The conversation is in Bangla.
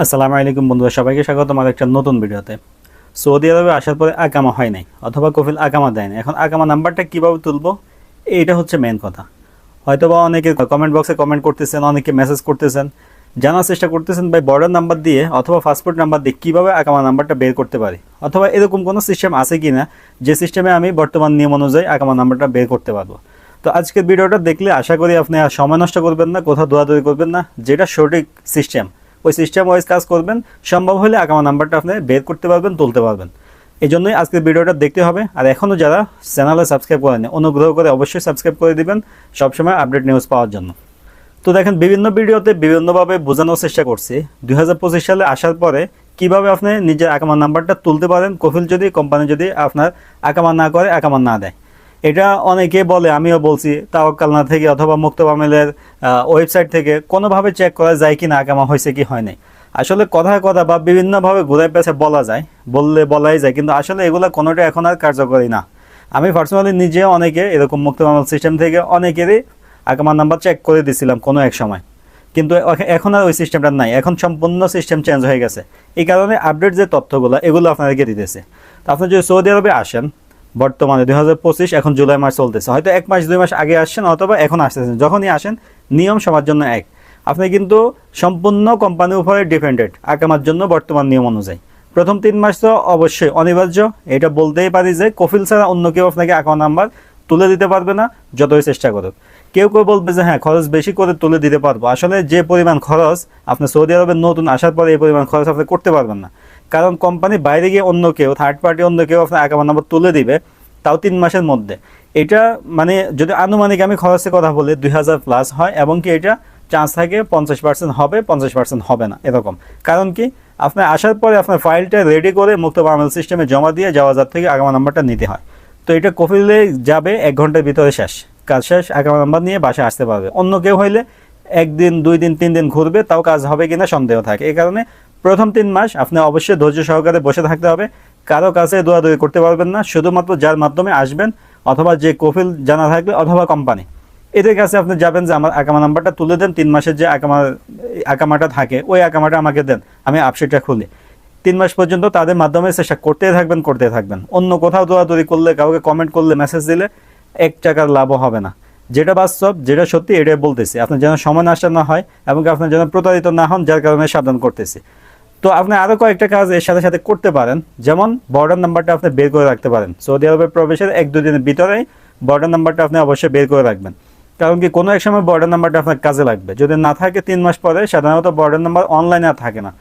আসসালামু আলাইকুম বন্ধুরা, সবাইকে স্বাগত আমার একটা নতুন ভিডিওতে। সৌদি আরবে আসার পরে আকামা হয় নাই অথবা কফিল আকামা দেয় না, এখন আকামা নাম্বারটা কীভাবে তুলবো এইটা হচ্ছে মেন কথা। হয়তোবা অনেকে কমেন্ট বক্সে কমেন্ট করতেছেন, অনেকে মেসেজ করতেছেন, জানার চেষ্টা করতেছেন ভাই বর্ডার নাম্বার দিয়ে অথবা পাসপোর্ট নাম্বার দিয়ে কীভাবে আকামা নাম্বারটা বের করতে পারি, অথবা এরকম কোনো সিস্টেম আছে কি না যে সিস্টেমে আমি বর্তমান নিয়ম অনুযায়ী আকামা নাম্বারটা বের করতে পারবো। তো আজকের ভিডিওটা দেখলে আশা করি আপনি আর সময় নষ্ট করবেন না, কোথাও দৌড়াদৌড়ি করবেন না, যেটা সঠিক সিস্টেম ওই সিস্টেম ওয়াইজ কাজ করবেন, সম্ভব হলে আকামা নাম্বারটা আপনি বের করতে পারবেন, তুলতে পারবেন। এই জন্যই আজকের ভিডিওটা দেখতে হবে। আর এখনও যারা চ্যানেলে সাবস্ক্রাইব করেনি অনুগ্রহ করে অবশ্যই সাবস্ক্রাইব করে দিবেন সবসময় আপডেট নিউজ পাওয়ার জন্য। তো দেখেন, বিভিন্ন ভিডিওতে বিভিন্নভাবে বোঝানোর চেষ্টা করছি 2025 সালে আসার পরে কিভাবে আপনি নিজের আকামা নাম্বারটা তুলতে পারেন, কফিল যদি কোম্পানি যদি আপনার আকামা না করে, আকামা না দেয়। এটা অনেকে বলে, আমিও বলছি, তাওয়াক্কালনা থেকে অথবা মুক্তবামিলের ওয়েবসাইট থেকে কোনোভাবে চেক করা যায় কি না আকামা হয়েছে কি হয় নাই। আসলে কথায় কথা বা বিভিন্নভাবে ঘুরায় পেছে বলা যায়, বলাই যায়, কিন্তু আসলে এগুলো কোনোটা এখন আর কার্যকরী না। আমি পার্সোনালি নিজে অনেকে এরকম মুক্তবামিল সিস্টেম থেকে অনেকেরই আকামা নাম্বার চেক করে দিয়েছিলাম কোনো এক সময়, কিন্তু এখন আর ওই সিস্টেমটা নাই, এখন সম্পূর্ণ সিস্টেম চেঞ্জ হয়ে গেছে। এই কারণে আপডেট যে তথ্যগুলো এগুলো আপনাদেরকে দিতেছে। তো আপনি যদি সৌদি আরবে আসেন বর্তমানে 2025 এখন জুলাই মাস চলতেছে, হয়তো 1 মাস 2 মাস আগে আসছেন অথবা এখন আসতেছেন, যখনই আসেন নিয়ম সবার জন্য এক। আপনি কিন্তু সম্পূর্ণ কোম্পানির উপরে ডিপেন্ডেন্ট আকামার জন্য বর্তমান নিয়ম অনুযায়ী। প্রথম 3 মাস তো অবশ্যই অনিবার্য, এটা বলতেই পারি যে কফিল ছাড়া অন্য কেউ আপনাকে অ্যাকাউন্ট নাম্বার তুলে দিতে পারবে না, যতই চেষ্টা করুক। কেউ কেউ বলবে যে হ্যাঁ খরচ বেশি করে তুলে দিতে পারবো, আসলে যে পরিমাণ খরচ আপনি সৌদি আরবে নতুন আসার পরে এই পরিমাণ খরচ আপনি করতে পারবেন না। কারণ কোম্পানি বাইরে গিয়ে অন্য কেউ, থার্ড পার্টি অন্য কেউ আপনার অ্যাকাউন্ট নাম্বার তুলে দিবে, তাও 3 মাসের মধ্যে। এটা মানে যদি আনুমানিক আমি খরচের কথা বলি 2000 প্লাস হয়, এবং কি এটা চান্স থাকে 50% হবে, 50% হবে না এরকম। কারণ কি, আপনার আসার পরে আপনার ফাইলটা রেডি করে মুক্তবামিল সিস্টেমে জমা দিয়ে যাওয়াজার থেকে আগামা নাম্বারটা নিতে হয়। তো এটা কফিলে যাবে 1 ঘন্টার ভিতরে শেষ, কাজ শেষ, আগামা নাম্বার নিয়ে বাসায় আসতে পারবে। অন্য কেউ হইলে 1 দিন 2 দিন 3 দিন ঘুরবে, তাও কাজ হবে কিনা সন্দেহ থাকে। এই কারণে প্রথম 3 মাস আপনি অবশ্যই ধৈর্য সহকারে বসে থাকতে হবে, কারো কাছে দৌড়াদৌড়ি করতে পারবেন না, শুধুমাত্র যার মাধ্যমে আসবেন অথবা যে কফিল জানা থাকবে অথবা কোম্পানি, এদের কাছে আপনি যাবেন যে আমার আকামা নাম্বারটা তুলে দেন, 3 মাসের যে আকামাটা থাকে ওই আকামাটা আমাকে দেন, আমি আপসেটটা খুলি। 3 মাস পর্যন্ত তাদের মাধ্যমে চেষ্টা করতে থাকবেন। অন্য কোথাও দৌড়াদৌড়ি করলে, কাউকে কমেন্ট করলে, মেসেজ দিলে 1 টাকার লাভও হবে না। যেটা বাস্তব, যেটা সত্যি, এটাই বলতেছি। আপনার যেন সময় নষ্ট না হয় এবং আপনার যেন প্রতারিত না হন, যার কারণে সাবধান করতেছি। তো আপনি আরও কয়েকটা কাজ এর সাথে সাথে করতে পারেন, যেমন বর্ডার নাম্বারটা আপনি বের করে রাখতে পারেন। সৌদি আরবে প্রবেশের 1-2 দিনের ভিতরেই বর্ডার নাম্বারটা আপনি অবশ্যই বের করে রাখবেন। কারণ কি, কোনো এক সময় বর্ডার নাম্বারটা আপনার কাজে লাগবে। যদি না থাকে 3 মাস পরে, সাধারণত বর্ডার নাম্বার অনলাইনে আর থাকে না,